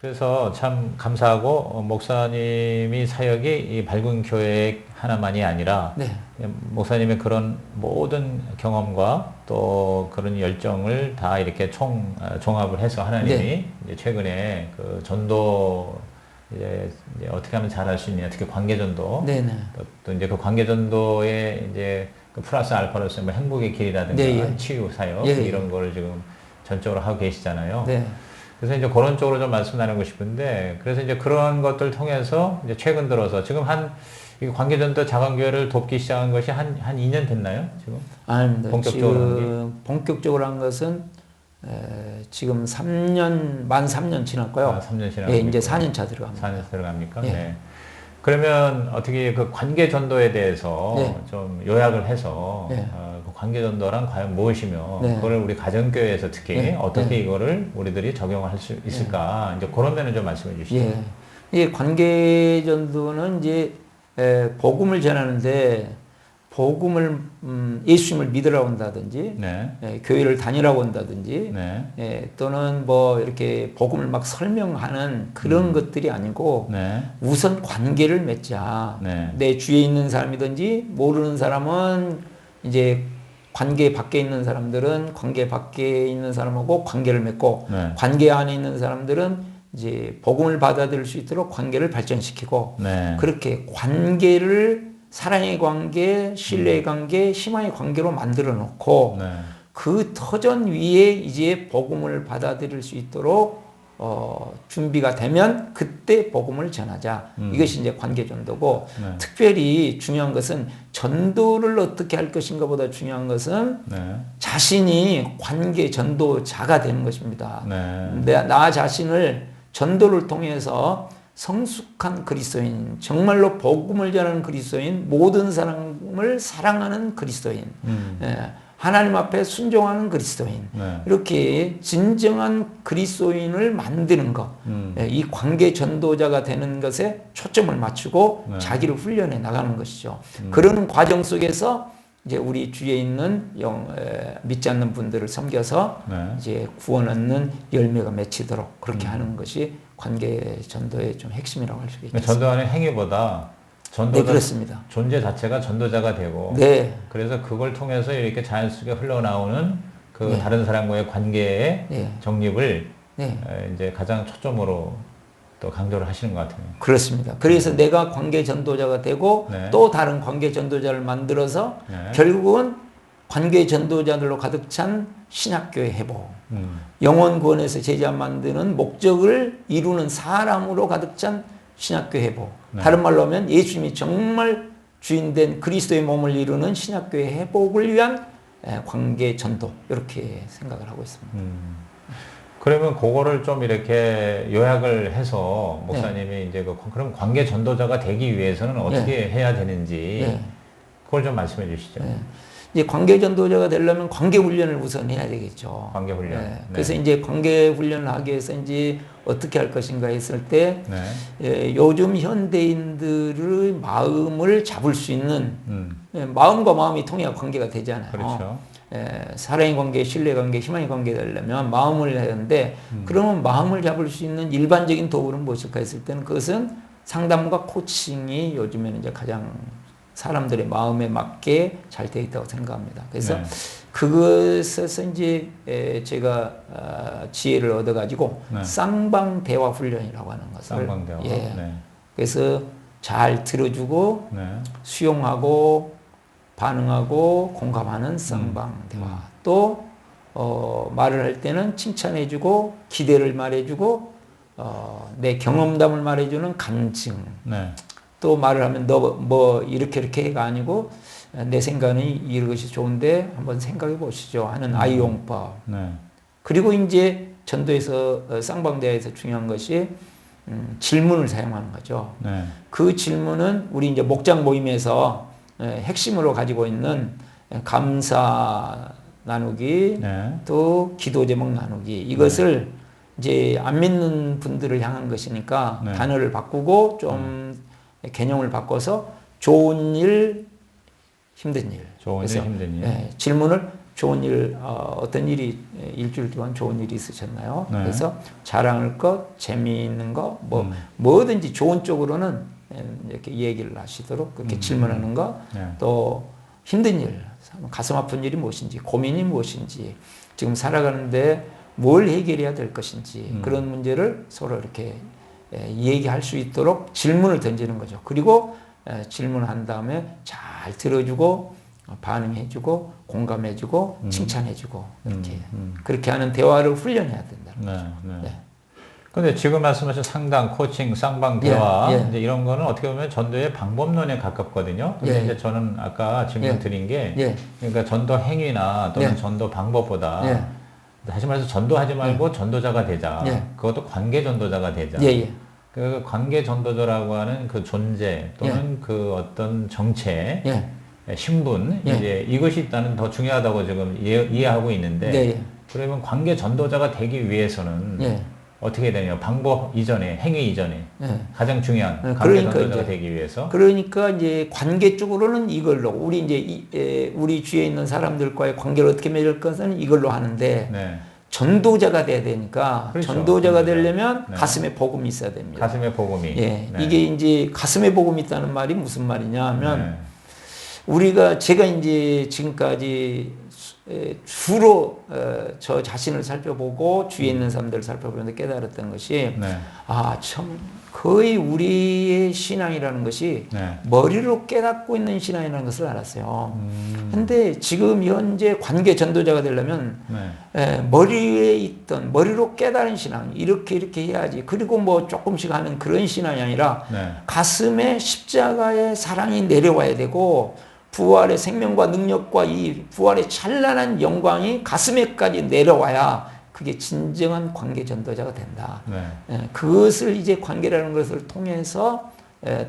그래서 참 감사하고 목사님이 사역이 이 밝은 교회 하나만이 아니라 네. 목사님의 그런 모든 경험과 또 그런 열정을 다 이렇게 종합을 해서 하나님이 네. 이제 최근에 그 전도 이제 어떻게 하면 잘할 수 있냐, 특히 관계전도, 네네. 또 이제 그 관계전도에 이제 그 플러스 알파로서 뭐 행복의 길이라든가 네, 예. 치유 사역 예, 예. 이런 거를 지금 전적으로 하고 계시잖아요. 네. 그래서 이제 그런 쪽으로 좀 말씀 나누고 싶은데, 그래서 이제 그런 것들 통해서 이제 최근 들어서 지금 이 관계전도 자간교회를 돕기 시작한 것이 한 2년 됐나요? 지금? 아닙니다. 본격적으로 한 게? 지금 본격적으로 한 것은 지금 3년, 만 3년 지났고요. 3년 지나고. 예, 이제 4년 차 들어갑니다. 4년 들어갑니까? 예. 네. 그러면 어떻게 그 관계전도에 대해서 네. 좀 요약을 해서 네. 그 관계전도란 과연 무엇이며 네. 그걸 우리 가정교회에서 특히 네. 어떻게 네. 이거를 우리들이 적용할 수 있을까? 이제 그런 면을 좀 말씀해 주시죠. 예. 이 관계전도는 이제 복음을 전하는데 복음을 예수님을 믿으라고 한다든지 네. 교회를 다니라고 한다든지 네. 또는 뭐 이렇게 복음을 막 설명하는 그런 것들이 아니고 네. 우선 관계를 맺자. 네. 내 주위에 있는 사람이든지 모르는 사람은 이제 관계 밖에 있는 사람들은 관계 밖에 있는 사람하고 관계를 맺고 네. 관계 안에 있는 사람들은 이제 복음을 받아들일 수 있도록 관계를 발전시키고 네. 그렇게 관계를 사랑의 관계, 신뢰의 관계, 희망의 관계로 만들어 놓고 네. 그 터전 위에 이제 복음을 받아들일 수 있도록 준비가 되면 그때 복음을 전하자. 이것이 이제 관계 전도고 네. 특별히 중요한 것은 전도를 어떻게 할 것인가 보다 중요한 것은 네. 자신이 관계 전도자가 되는 것입니다. 네. 나 자신을 전도를 통해서 성숙한 그리스도인, 정말로 복음을 전하는 그리스도인, 모든 사람을 사랑하는 그리스도인, 하나님 앞에 순종하는 그리스도인, 네. 이렇게 진정한 그리스도인을 만드는 것, 이 관계 전도자가 되는 것에 초점을 맞추고 네. 자기를 훈련해 나가는 것이죠. 그러는 과정 속에서 이제 우리 주위에 있는 믿지 않는 분들을 섬겨서 네. 이제 구원 얻는 열매가 맺히도록 그렇게 하는 것이 관계 전도의 좀 핵심이라고 할 수 있겠습니다. 전도하는 행위보다 전도자 네, 그렇습니다. 존재 자체가 전도자가 되고, 네. 그래서 그걸 통해서 이렇게 자연스럽게 흘러나오는 그 네. 다른 사람과의 관계의 네. 정립을 네. 이제 가장 초점으로 또 강조를 하시는 것 같아요. 그렇습니다. 그래서 내가 관계 전도자가 되고 네. 또 다른 관계 전도자를 만들어서 네. 결국은 관계 전도자들로 가득 찬 신약교회 회복, 영혼 구원에서 제자 만드는 목적을 이루는 사람으로 가득 찬 신약교회 회복. 네. 다른 말로 하면 예수님이 정말 주인된 그리스도의 몸을 이루는 신약교회 회복을 위한 관계 전도, 이렇게 생각을 하고 있습니다. 그러면 그거를 좀 이렇게 요약을 해서 목사님이 이제 그럼 관계 전도자가 되기 위해서는 어떻게 해야 되는지 그걸 좀 말씀해 주시죠. 이제 관계 전도자가 되려면 관계 훈련을 우선 해야 되겠죠. 관계 훈련. 네. 그래서 이제 관계 훈련을 하기 위해서 이제 어떻게 할 것인가 했을 때 요즘 현대인들의 마음을 잡을 수 있는 마음과 마음이 통해야 관계가 되잖아요. 그렇죠. 사랑의 관계, 신뢰 관계, 희망의 관계 되려면 마음을 해야 하는데 그러면 마음을 잡을 수 있는 일반적인 도구는 무엇일까 했을 때는 그것은 상담과 코칭이 요즘에는 이제 가장 사람들의 마음에 맞게 잘 되어 있다고 생각합니다. 그래서 그것에서 이제 제가 지혜를 얻어가지고 쌍방 대화 훈련이라고 하는 것을 쌍방 대화. 그래서 잘 들어주고 수용하고 반응하고 공감하는 쌍방 대화. 또 말을 할 때는 칭찬해주고 기대를 말해주고 내 경험담을 말해주는 간증. 또 말을 하면 너 뭐 이렇게 해가 아니고 내 생각은 이것이 좋은데 한번 생각해 보시죠 하는 아이용법. 그리고 이제 전도에서 쌍방대화에서 중요한 것이 질문을 사용하는 거죠. 그 질문은 우리 이제 목장 모임에서 핵심으로 가지고 있는 감사 나누기, 또 기도 제목 나누기, 이것을 이제 안 믿는 분들을 향한 것이니까 단어를 바꾸고 좀 개념을 바꿔서 좋은 일, 힘든 일. 좋은 일, 힘든 일. 예, 질문을 좋은 일, 어떤 일이 일주일 동안 좋은 일이 있으셨나요? 네. 그래서 자랑할 것, 재미있는 거, 뭐든지 좋은 쪽으로는 이렇게 얘기를 하시도록 그렇게 질문하는 거, 네. 또 힘든 일, 가슴 아픈 일이 무엇인지, 고민이 무엇인지, 지금 살아가는데 뭘 해결해야 될 것인지 그런 문제를 서로 이렇게 얘기할 수 있도록 질문을 던지는 거죠. 그리고 질문한 다음에 잘 들어주고 반응해주고 공감해주고 칭찬해주고 그렇게 하는 대화를 훈련해야 된다. 네, 네. 네. 근데 지금 말씀하신 상담, 코칭, 쌍방 대화 예. 이제 이런 거는 어떻게 보면 전도의 방법론에 가깝거든요. 근데 예. 이제 저는 아까 질문 예. 드린 게 예. 그러니까 전도 행위나 또는 예. 전도 방법보다 예. 다시 말해서 전도하지 말고 전도자가 되자. 예. 그것도 관계 전도자가 되자. 예. 그 관계 전도자라고 하는 그 존재 또는 그 어떤 정체, 예. 신분 예. 이제 이것이 나는 더 중요하다고 지금 이해하고 있는데 네. 그러면 관계 전도자가 되기 위해서는 예. 어떻게 되냐? 방법 이전에, 행위 이전에 예. 가장 중요한 관계 그러니까 전도자가 이제 되기 위해서. 그러니까 이제 관계 쪽으로는 이걸로 우리 이제 우리 주위에 있는 사람들과의 관계를 어떻게 맺을 것은 이걸로 하는데 네. 전도자가 돼야 되니까 그렇죠. 전도자가 되려면 네. 가슴에 복음이 있어야 됩니다. 가슴의 복음이. 예, 네. 이게 이제 가슴에 복음이 있다는 말이 무슨 말이냐 하면 네. 제가 이제 지금까지 주로 저 자신을 살펴보고 주위에 있는 사람들을 살펴보면서 깨달았던 것이 네. 참 거의 우리의 신앙이라는 것이 네. 머리로 깨닫고 있는 신앙이라는 것을 알았어요. 근데 지금 현재 관계 전도자가 되려면 네. 머리에 있던 머리로 깨달은 신앙 이렇게 해야지 그리고 뭐 조금씩 하는 그런 신앙이 아니라 네. 가슴에 십자가의 사랑이 내려와야 되고 부활의 생명과 능력과 이 부활의 찬란한 영광이 가슴에까지 내려와야 그게 진정한 관계 전도자가 된다. 네. 그것을 이제 관계라는 것을 통해서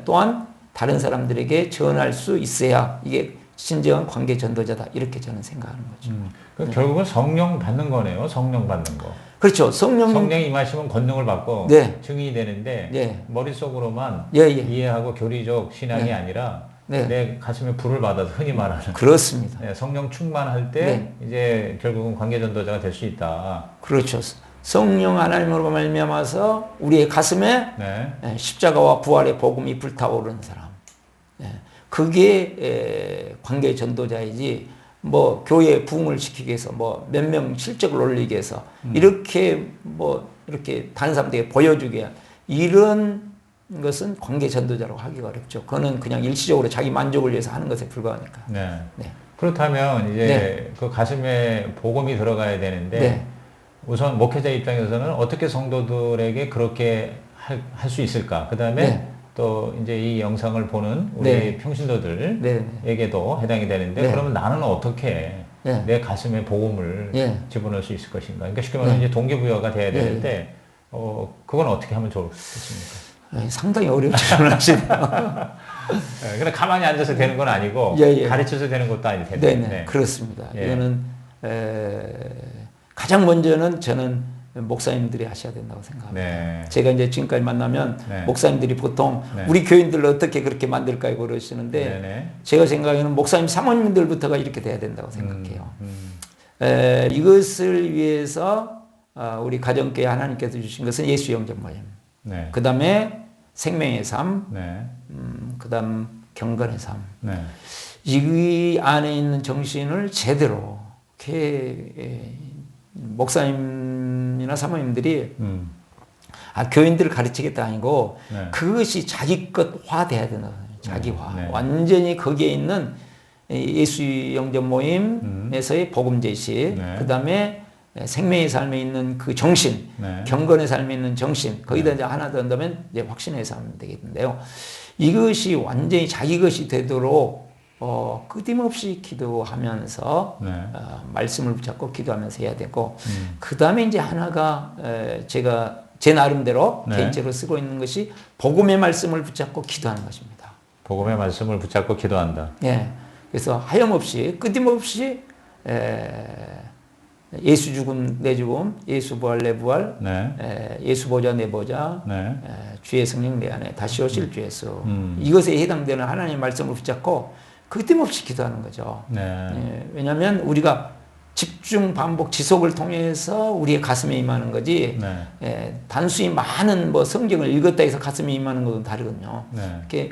또한 다른 사람들에게 전할 수 있어야 이게 진정한 관계 전도자다. 이렇게 저는 생각하는 거죠. 결국은 성령 받는 거네요. 성령 받는 거. 그렇죠. 성령이 임하시면 권능을 받고 네. 증인이 되는데 네. 머릿속으로만 예. 이해하고 교리적 신앙이 네. 아니라 네. 내 가슴에 불을 받아서 흔히 말하는 그렇습니다. 네, 성령 충만할 때 이제 결국은 관계 전도자가 될 수 있다. 그렇죠. 성령 하나님으로 말미암아서 우리의 가슴에 네. 십자가와 부활의 복음이 불타오르는 사람. 그게 관계 전도자이지 뭐 교회 부흥을 시키기 위해서 뭐 몇 명 실적을 올리기 위해서 이렇게 다른 사람들에게 보여주기 위한 이런 것은 관계 전도자라고 하기가 어렵죠. 그거는 그냥 일시적으로 자기 만족을 위해서 하는 것에 불과하니까. 네. 네. 그렇다면 이제 그 가슴에 복음이 들어가야 되는데 우선 목회자 입장에서는 어떻게 성도들에게 그렇게 할 수 있을까? 그 다음에 또 이제 이 영상을 보는 우리 평신도들에게도 해당이 되는데 그러면 나는 어떻게 내 가슴에 복음을 집어넣을 수 있을 것인가? 그러니까 쉽게 말하면 이제 동기부여가 돼야 되는데 그건 어떻게 하면 좋겠습니까? 상당히 어려운 질문을 하시네요. 근데 가만히 앉아서 되는 건 아니고 가르쳐서 되는 것도 아닐 텐데. 네, 그렇습니다. 이거는 가장 먼저는 저는 목사님들이 하셔야 된다고 생각합니다. 네. 제가 이제 지금까지 만나면 목사님들이 보통 우리 교인들을 어떻게 그렇게 만들까요 그러시는데 제가 생각에는 목사님 사모님들부터가 이렇게 돼야 된다고 생각해요. 이것을 위해서 우리 가정교회 하나님께서 주신 것은 예수 영접 모임. 그 다음에 생명의 삶, 그 다음 경건의 삶. 이 안에 있는 정신을 제대로 이렇게 목사님이나 사모님들이 교인들을 가르치겠다 아니고 그것이 자기 것화 돼야 된다. 자기화. 완전히 거기에 있는 예수 영접 모임에서의 복음 제시, 그 다음에 생명의 삶에 있는 그 정신, 경건의 삶에 있는 정신, 거기다 이제 하나 더 한다면 이제 확신의 삶이 되겠는데요. 이것이 완전히 자기 것이 되도록 끊임없이 기도하면서 말씀을 붙잡고 기도하면서 해야 되고 그 다음에 이제 하나가 제가 제 나름대로 개인적으로 쓰고 있는 것이 복음의 말씀을 붙잡고 기도하는 것입니다. 복음의 말씀을 붙잡고 기도한다. 그래서 하염없이 끊임없이 예수 죽음 내 죽음, 예수 부활 내 부활, 네. 예수 보좌 내 보좌, 네. 주의 성령 내 안에 다시 오실 주 예수. 이것에 해당되는 하나님의 말씀을 붙잡고 그뜸없이 기도하는 거죠. 네. 왜냐하면 우리가 집중, 반복, 지속을 통해서 우리의 가슴에 임하는 거지, 네. 단순히 많은 뭐 성경을 읽었다 해서 가슴에 임하는 것은 다르거든요. 네.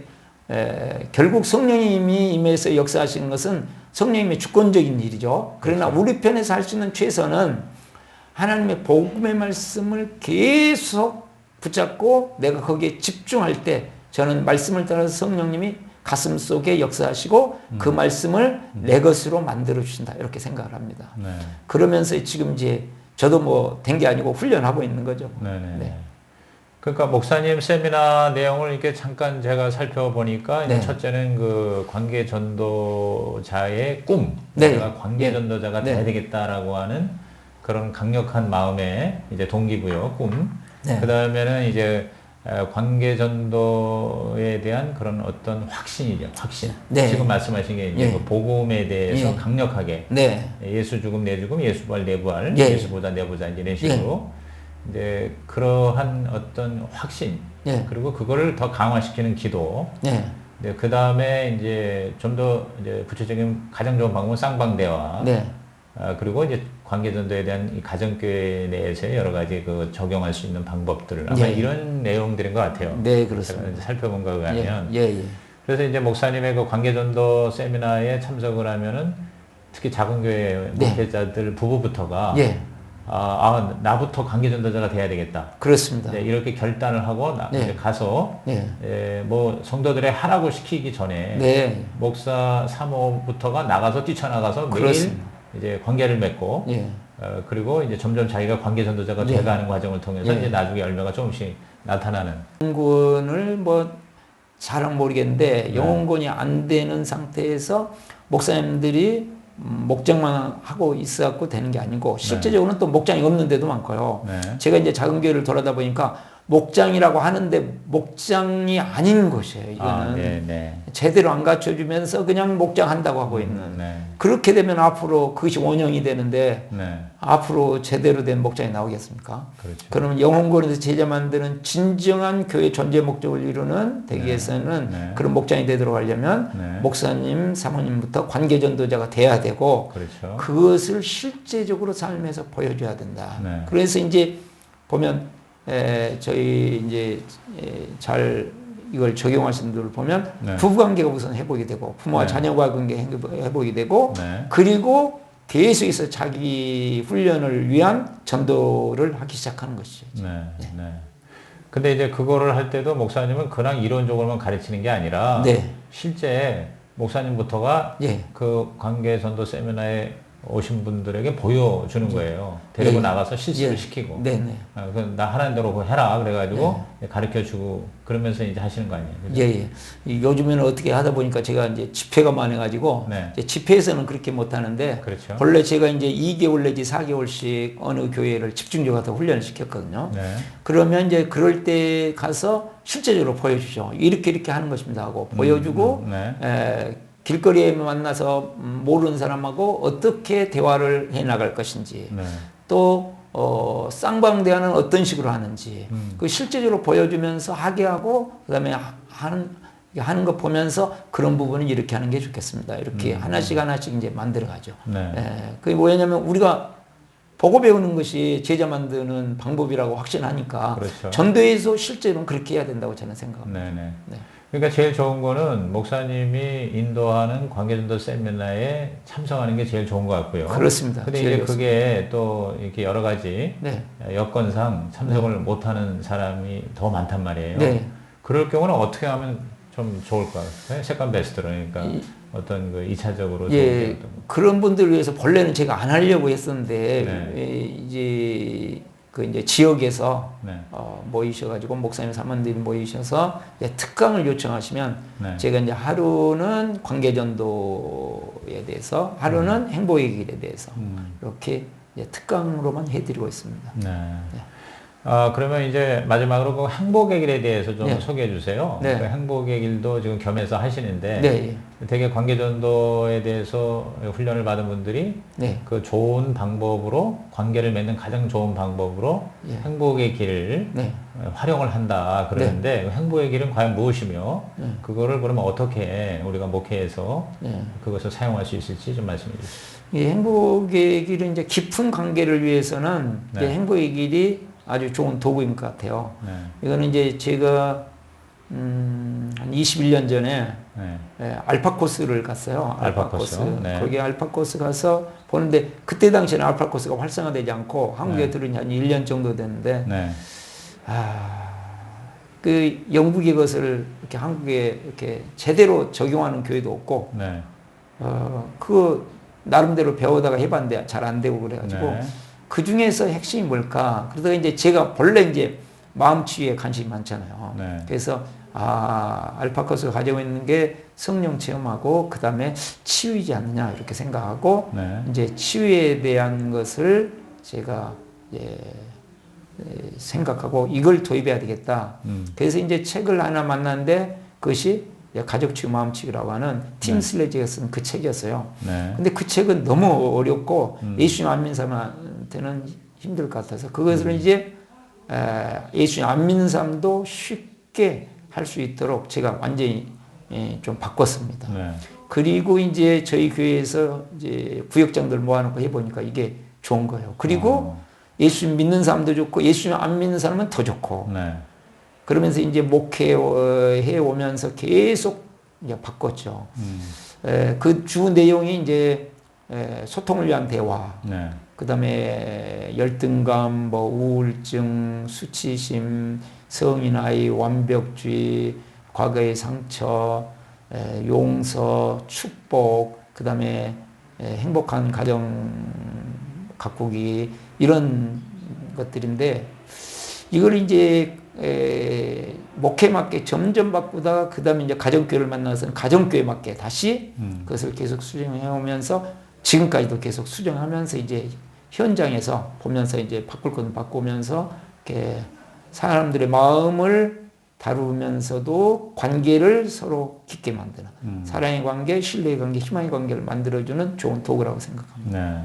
결국 성령님이 임해서 역사하시는 것은 성령님의 주권적인 일이죠. 그러나 그렇죠. 우리 편에서 할 수 있는 최선은 하나님의 복음의 말씀을 계속 붙잡고 내가 거기에 집중할 때 저는 말씀을 따라서 성령님이 가슴 속에 역사하시고 그 말씀을 내 것으로 만들어 주신다 이렇게 생각을 합니다. 네. 그러면서 지금 이제 저도 뭐 된 게 아니고 훈련하고 있는 거죠. 네네. 네. 그러니까 목사님 세미나 내용을 이렇게 잠깐 제가 살펴보니까 네. 첫째는 그 관계 전도자의 꿈, 네. 내가 관계 전도자가 네. 돼야 되겠다라고 하는 그런 강력한 마음의 이제 동기부여, 꿈. 네. 그 다음에는 이제 관계 전도에 대한 그런 어떤 확신이죠, 확신. 네. 지금 말씀하신 게 이제 예. 그 복음에 대해서 예. 강력하게 네. 예수 죽음 내 죽음, 예수 부활 내 부활, 예. 예수 보다 내 보자 이런 식으로. 이제 그러한 어떤 확신, 예. 그리고 그거를 더 강화시키는 기도. 네. 그 다음에 이제 좀 더 이제 구체적인 가장 좋은 방법은 쌍방대화. 네. 그리고 이제 관계전도에 대한 이 가정교회 내에서의 여러 가지 그 적용할 수 있는 방법들을 아마 예. 이런 내용들인 것 같아요. 네, 그렇습니다. 제가 이제 살펴본 거에 의하면. 예. 그래서 이제 목사님의 그 관계전도 세미나에 참석을 하면은 특히 작은 교회 네. 목회자들 부부부터가 예. 나부터 관계전도자가 돼야 되겠다. 그렇습니다. 네, 이렇게 결단을 하고 네. 이제 가서 네. 뭐 성도들의 하라고 시키기 전에 네. 목사 사모부터가 나가서 뛰쳐나가서 매일 그렇습니다. 이제 관계를 맺고 예. 그리고 이제 점점 자기가 관계전도자가 네. 돼가는 과정을 통해서 예. 이제 나중에 열매가 조금씩 나타나는. 영혼을 뭐 잘은 모르겠는데 네. 영혼권이 안 되는 상태에서 목사님들이 목장만 하고 있어갖고 되는 게 아니고 실제적으로는 또 목장이 없는 데도 많고요. 네. 제가 이제 작은 교회를 돌아다 보니까 목장이라고 하는데 목장이 아닌 것이에요. 이거는 네. 제대로 안 갖춰주면서 그냥 목장한다고 하고 있는. 네. 그렇게 되면 앞으로 그것이 원형이 되는데 네. 앞으로 제대로 된 목장이 나오겠습니까? 그렇죠. 그러면 영혼권에서 제자 만드는 진정한 교회 존재 목적을 이루는 되기 위해서는 네. 그런 목장이 되도록 하려면 네. 목사님, 사모님부터 관계 전도자가 돼야 되고 그렇죠. 그것을 실제적으로 삶에서 보여줘야 된다. 네. 그래서 이제 보면 저희 이제 잘 이걸 적용하시는 분들 보면 네. 부부관계가 우선 회복이 되고 부모와 네. 자녀과 관계 회복이 되고 네. 그리고 계속해서 자기 훈련을 위한 전도를 하기 시작하는 것이죠. 네. 근데 이제 그거를 할 때도 목사님은 그냥 이론적으로만 가르치는 게 아니라 네. 실제 목사님부터가 예. 그 관계 전도 세미나에 오신 분들에게 보여주는 거예요. 데리고 예. 나가서 실습을 예. 시키고. 네네. 나 하라는 대로 그거 해라. 그래가지고 가르쳐주고 그러면서 이제 하시는 거 아니에요. 그죠? 예. 요즘에는 어떻게 하다 보니까 제가 이제 집회가 많아가지고 네. 이제 집회에서는 그렇게 못하는데 그렇죠. 본래 제가 이제 2개월 내지 4개월씩 어느 교회를 집중적으로 가서 훈련을 시켰거든요. 네. 그러면 이제 그럴 때 가서 실제적으로 보여주죠. 이렇게 하는 것입니다 하고 보여주고 네. 길거리에 만나서 모르는 사람하고 어떻게 대화를 해 나갈 것인지 네. 또 쌍방대화는 어떤 식으로 하는지 그 실제적으로 보여주면서 하게 하고 그다음에 하는 거 보면서 그런 부분은 이렇게 하는 게 좋겠습니다. 이렇게 하나씩 이제 만들어가죠. 네. 그게 뭐냐면 우리가 보고 배우는 것이 제자 만드는 방법이라고 확신하니까 그렇죠. 전도에서 실제로는 그렇게 해야 된다고 저는 생각합니다. 네네. 네. 그러니까 제일 좋은 거는 목사님이 인도하는 관계전도 세미나에 참석하는 게 제일 좋은 것 같고요. 그렇습니다. 근데 이제 그게 또 이렇게 여러 가지 네. 여건상 참석을 못하는 사람이 더 많단 말이에요. 네. 그럴 경우는 어떻게 하면 좀 좋을까요? 세컨 베스트로 그러니까 어떤 그 2차적으로 예, 그런 분들을 위해서 본래는 제가 안 하려고 했었는데 네. 이제 그 이제 지역에서 네. 모이셔가지고 목사님 사모님들이 모이셔서 특강을 요청하시면 네. 제가 이제 하루는 관계전도에 대해서 하루는 행복의 길에 대해서 이렇게 이제 특강으로만 해드리고 있습니다. 네. 그러면 이제 마지막으로 그 행복의 길에 대해서 좀 네. 소개해 주세요. 네. 그 행복의 길도 지금 겸해서 하시는데, 네. 되게 관계전도에 대해서 훈련을 받은 분들이 네. 그 좋은 방법으로, 관계를 맺는 가장 좋은 방법으로 예. 행복의 길을 네. 활용을 한다 그러는데, 그 행복의 길은 과연 무엇이며, 네. 그거를 그러면 어떻게 우리가 목회에서 네. 그것을 사용할 수 있을지 좀 말씀해 주시죠. 이 행복의 길은 이제 깊은 관계를 위해서는 네. 이제 행복의 길이 아주 좋은 도구인 것 같아요. 네. 이거는 이제 제가 한 21년 전에 알파 코스를 갔어요. 알파 코스. 네. 거기 알파 코스 가서 보는데 그때 당시에는 알파 코스가 활성화되지 않고 한국에 들은 지 한 1년 정도 됐는데 네. 그 영국의 것을 이렇게 한국에 이렇게 제대로 적용하는 교회도 없고 네. 그거 나름대로 배우다가 해봤는데 잘 안 되고 그래가지고 네. 그 중에서 핵심이 뭘까? 그러다가 이제 제가 본래 이제 마음 치유에 관심이 많잖아요. 네. 그래서 알파코스가 가지고 있는 게 성령 체험하고 그 다음에 치유이지 않느냐 이렇게 생각하고 네. 이제 치유에 대한 것을 제가 이제 생각하고 이걸 도입해야 되겠다. 그래서 이제 책을 하나 만났는데 그것이 가족치유 마음치유라고 하는 팀 슬레지가 쓴 그 책이었어요. 네. 근데 그 책은 너무 어렵고 예수님 안 믿는 사람한테는 힘들 것 같아서 그것을 이제 예수님 안 믿는 사람도 쉽게 할 수 있도록 제가 완전히 좀 바꿨습니다. 네. 그리고 이제 저희 교회에서 이제 구역장들 모아놓고 해보니까 이게 좋은 거예요. 그리고 예수님 믿는 사람도 좋고 예수님 안 믿는 사람은 더 좋고. 네. 그러면서 이제 목회해 오면서 계속 이제 바꿨죠. 그 주 내용이 이제 소통을 위한 대화, 네. 그 다음에 열등감, 뭐 우울증, 수치심, 성인아이, 완벽주의, 과거의 상처, 용서, 축복, 그 다음에 행복한 가정 가꾸기 이런 것들인데 이걸 이제 목회 맞게 점점 바꾸다가 그 다음에 이제 가정교회를 만나서는 가정교회 맞게 다시 그것을 계속 수정해 오면서 지금까지도 계속 수정하면서 이제 현장에서 보면서 이제 바꿀 건 바꾸면서 이렇게 사람들의 마음을 다루면서도 관계를 서로 깊게 만드는 사랑의 관계, 신뢰의 관계, 희망의 관계를 만들어주는 좋은 도구라고 생각합니다. 네.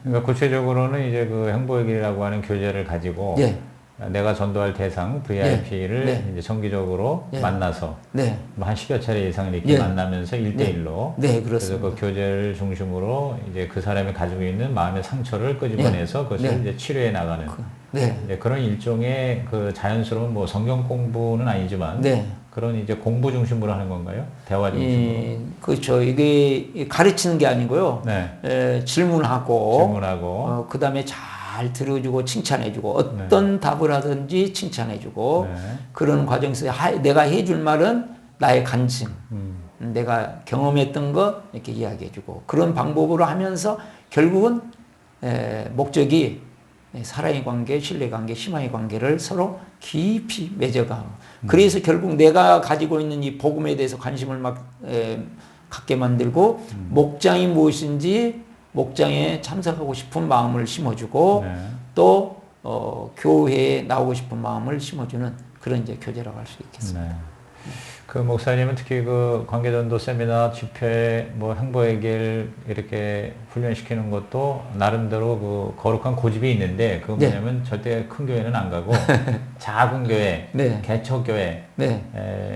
그러니까 구체적으로는 이제 그 행복의 길이라고 하는 교재를 가지고 예. 내가 전도할 대상 VIP를 네. 이제 정기적으로 네. 만나서 네. 뭐 한 10여 차례 이상 이렇게 네. 만나면서 1대1로 네, 그래서 그렇습니다. 그 교재를 중심으로 이제 그 사람이 가지고 있는 마음의 상처를 끄집어내서 그것을 네. 이제 치료해 나가는 네. 이제 그런 일종의 그 자연스러운 뭐 성경 공부는 아니지만 네. 그런 이제 공부 중심으로 하는 건가요? 대화 중심으로? 그렇죠. 이게 가르치는 게 아니고요. 네. 질문하고 그 다음에 잘 들어주고 칭찬해주고 어떤 답을 하든지 칭찬해주고 그런 과정에서 내가 해줄 말은 나의 간증, 내가 경험했던 거 이렇게 이야기해주고 그런 방법으로 하면서 결국은 목적이 사랑의 관계, 신뢰 관계, 희망의 관계를 서로 깊이 맺어가고 그래서 결국 내가 가지고 있는 이 복음에 대해서 관심을 갖게 만들고 목장이 무엇인지 목장에 참석하고 싶은 마음을 심어주고 또 교회에 나오고 싶은 마음을 심어주는 그런 이제 교재라고 할 수 있겠습니다. 네. 그 목사님은 특히 그 관계전도 세미나 집회 뭐 행보의 길 이렇게 훈련시키는 것도 나름대로 그 거룩한 고집이 있는데 그건 뭐냐면 절대 큰 교회는 안 가고 작은 교회, 개척교회,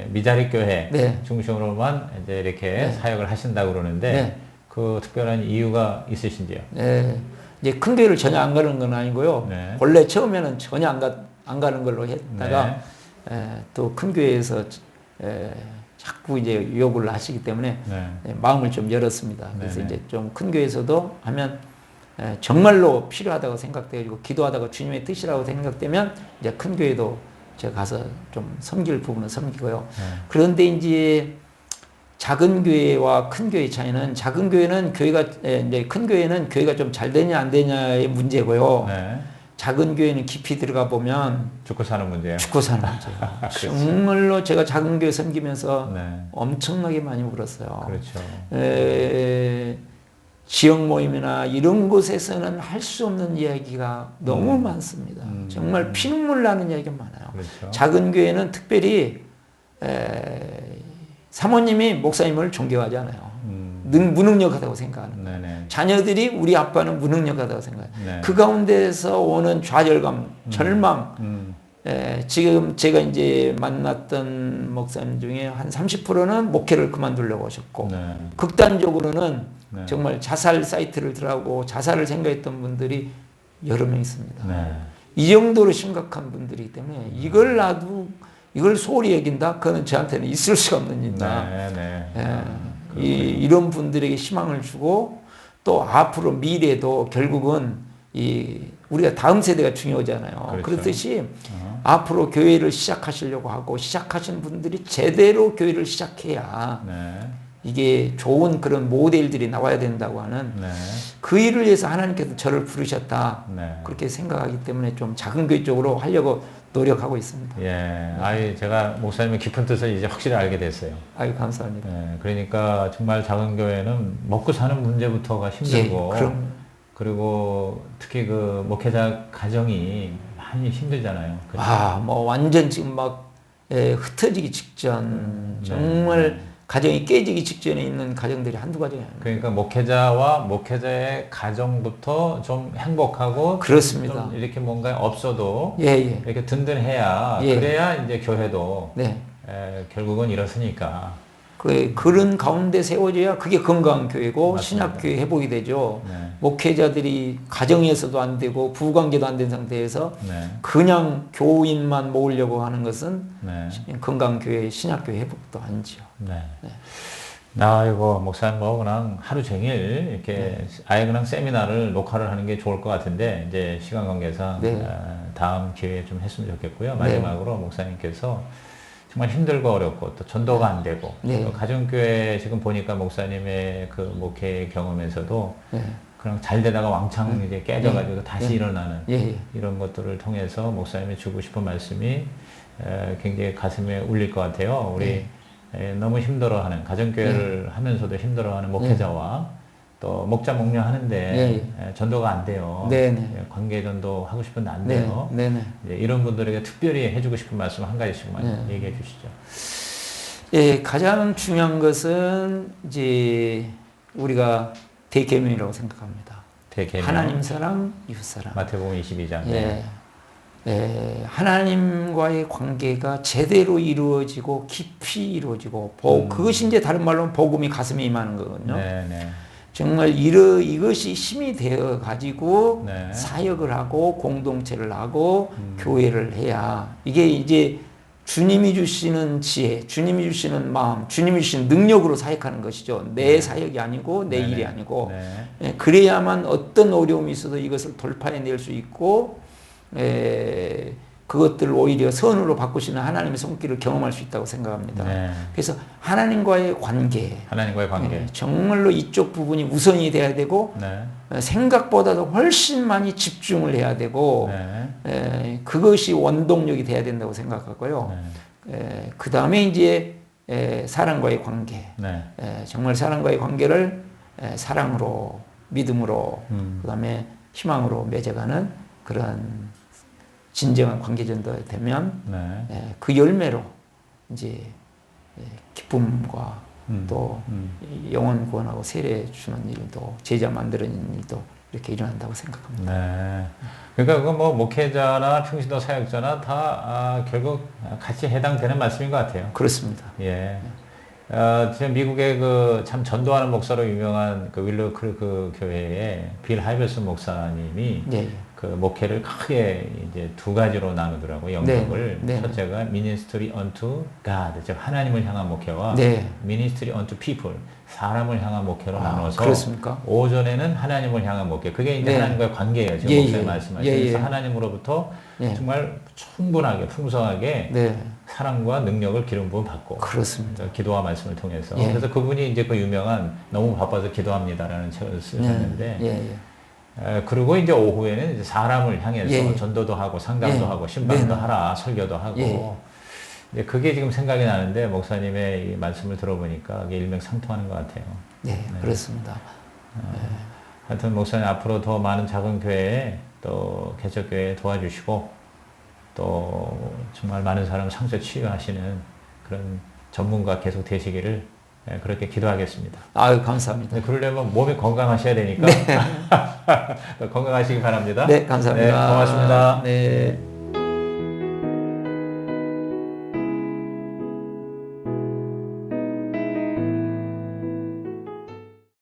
미자립 교회 중심으로만 이제 이렇게 사역을 하신다고 그러는데 그 특별한 이유가 있으신지요? 이제 큰 교회를 전혀 안 가는 건 아니고요. 원래 처음에는 전혀 안 가는 걸로 했다가 또 큰 교회에서 자꾸 이제 요구를 하시기 때문에 마음을 좀 열었습니다. 그래서 이제 좀 큰 교회에서도 하면 정말로 필요하다고 생각되고 기도하다가 주님의 뜻이라고 생각되면 이제 큰 교회도 제가 가서 좀 섬길 부분은 섬기고요. 그런데 이제 작은 교회와 큰 교회의 차이는 작은 교회는 이제 큰 교회는 교회가 좀 잘 되냐 안 되냐의 문제고요. 작은 교회는 깊이 들어가 보면 죽고 사는 문제예요. 죽고 사는 문제예요. 정말로 제가 작은 교회 섬기면서 엄청나게 많이 울었어요. 그렇죠. 지역 모임이나 이런 곳에서는 할 수 없는 이야기가 너무 많습니다. 정말 피눈물 나는 이야기가 많아요. 그렇죠. 작은 교회는 특별히 사모님이 목사님을 존경하지 않아요. 무능력하다고 생각하는 거예요. 네네. 자녀들이 우리 아빠는 무능력하다고 생각해요. 네. 그 가운데서 오는 좌절감, 절망. 지금 제가 이제 만났던 목사님 중에 한 30%는 목회를 그만두려고 하셨고, 네. 극단적으로는 네. 정말 자살 사이트를 들어가고 자살을 생각했던 분들이 여러 명 있습니다. 네. 이 정도로 심각한 분들이기 때문에 이걸 소홀히 여긴다? 그거는 저한테는 있을 수가 없는 일이다. 네. 네. 이런 분들에게 희망을 주고 또 앞으로 미래도 결국은 우리가 다음 세대가 중요하잖아요. 그렇죠. 그렇듯이 앞으로 교회를 시작하시려고 하고 시작하신 분들이 제대로 교회를 시작해야 네. 이게 좋은 그런 모델들이 나와야 된다고 하는 네. 그 일을 위해서 하나님께서 저를 부르셨다. 네. 그렇게 생각하기 때문에 좀 작은 교회 쪽으로 하려고 노력하고 있습니다. 예. 제가 목사님의 깊은 뜻을 이제 확실히 알게 됐어요. 아유, 감사합니다. 예. 그러니까 정말 작은 교회는 먹고 사는 문제부터가 힘들고, 그리고 특히 그 목회자 가정이 많이 힘들잖아요. 그렇죠? 뭐 완전 지금 막 흩어지기 직전, 정말 가정이 깨지기 직전에 있는 가정들이 한두 가정이 아닙니다. 그러니까 목회자와 목회자의 가정부터 좀 행복하고, 그렇습니다. 좀 이렇게 뭔가 없어도 이렇게 든든해야, 그래야 이제 교회도 결국은 일어서니까. 그런 가운데 세워져야 그게 건강한 교회고 맞습니다. 신약교회 회복이 되죠. 네. 목회자들이 가정에서도 안 되고 부부관계도 안 된 상태에서 그냥 교인만 모으려고 하는 것은 건강한 교회, 신약교회 회복도 아니죠. 이거 목사님 뭐 그냥 하루 종일 이렇게 아예 그냥 세미나를 녹화를 하는 게 좋을 것 같은데 이제 시간 관계상 다음 기회에 좀 했으면 좋겠고요. 마지막으로 목사님께서 정말 힘들고 어렵고 또 전도가 안 되고 또 가정교회 지금 보니까 목사님의 그 목회 경험에서도 그냥 잘 되다가 왕창 이제 깨져가지고 다시 일어나는 이런 것들을 통해서 목사님이 주고 싶은 말씀이 굉장히 가슴에 울릴 것 같아요. 우리 너무 힘들어하는 가정교회를 하면서도 힘들어하는 목회자와 또 목자 목녀 하는데 전도가 안 돼요. 관계 전도 하고 싶은데 안 돼요. 이제 이런 분들에게 특별히 해주고 싶은 말씀 한 가지씩만 얘기해 주시죠. 가장 중요한 것은 이제 우리가 대계명이라고 생각합니다. 대계명. 하나님 사랑, 이웃 사랑. 마태복음 22장. 하나님과의 관계가 제대로 이루어지고 깊이 이루어지고 그것이 이제 다른 말로 복음이 가슴에 임하는 거거든요. 정말 이것이 힘이 되어 가지고 사역을 하고 공동체를 하고 교회를 해야 이게 이제 주님이 주시는 지혜, 주님이 주시는 마음, 주님이 주시는 능력으로 사역하는 것이죠. 내 사역이 아니고 내 일이 아니고 그래야만 어떤 어려움이 있어도 이것을 돌파해낼 수 있고 그것들을 오히려 선으로 바꾸시는 하나님의 손길을 경험할 수 있다고 생각합니다. 그래서 하나님과의 관계, 정말로 이쪽 부분이 우선이 돼야 되고 생각보다도 훨씬 많이 집중을 해야 되고 그것이 원동력이 돼야 된다고 생각하고요. 그 다음에 이제 사랑과의 관계, 정말 사랑과의 관계를 사랑으로, 믿음으로, 그 다음에 희망으로 맺어가는 그런 진정한 관계전도가 되면 그 열매로 이제 기쁨과 또 영혼 구원하고 세례 주는 일도 제자 만드는 일도 이렇게 일어난다고 생각합니다. 그러니까 그건 뭐 목회자나 평신도 사역자나 다 결국 같이 해당되는 말씀인 것 같아요. 그렇습니다. 지금 미국의 그 참 전도하는 목사로 유명한 그 윌러 크루크 교회의 빌 하이버슨 목사님이 그 목회를 크게 이제 두 가지로 나누더라고요. 영역을. 첫째가 ministry unto God, 즉 하나님을 향한 목회와 ministry unto people, 사람을 향한 목회로 나눠서 그렇습니까? 오전에는 하나님을 향한 목회. 그게 이제 하나님과의 관계예요. 지금 목사님 말씀하신. 그래서 하나님으로부터 정말 충분하게 풍성하게 사랑과 능력을 기름 부음 받고. 그렇습니다. 기도와 말씀을 통해서. 그래서 그분이 이제 그 유명한 너무 바빠서 기도합니다라는 책을 쓰셨는데 그리고 이제 오후에는 이제 사람을 향해서 전도도 하고 상담도 하고 신방도 하라, 설교도 하고 그게 지금 생각이 나는데 목사님의 이 말씀을 들어보니까 그게 일맥상통하는 것 같아요. 그렇습니다. 하여튼 목사님 앞으로 더 많은 작은 교회에 또 개척교회에 도와주시고 또 정말 많은 사람 상처 치유하시는 그런 전문가 계속 되시기를 그렇게 기도하겠습니다. 아유, 감사합니다. 그러려면 몸이 건강하셔야 되니까 네. 건강하시기 바랍니다. 네, 감사합니다. 네, 고맙습니다. 네.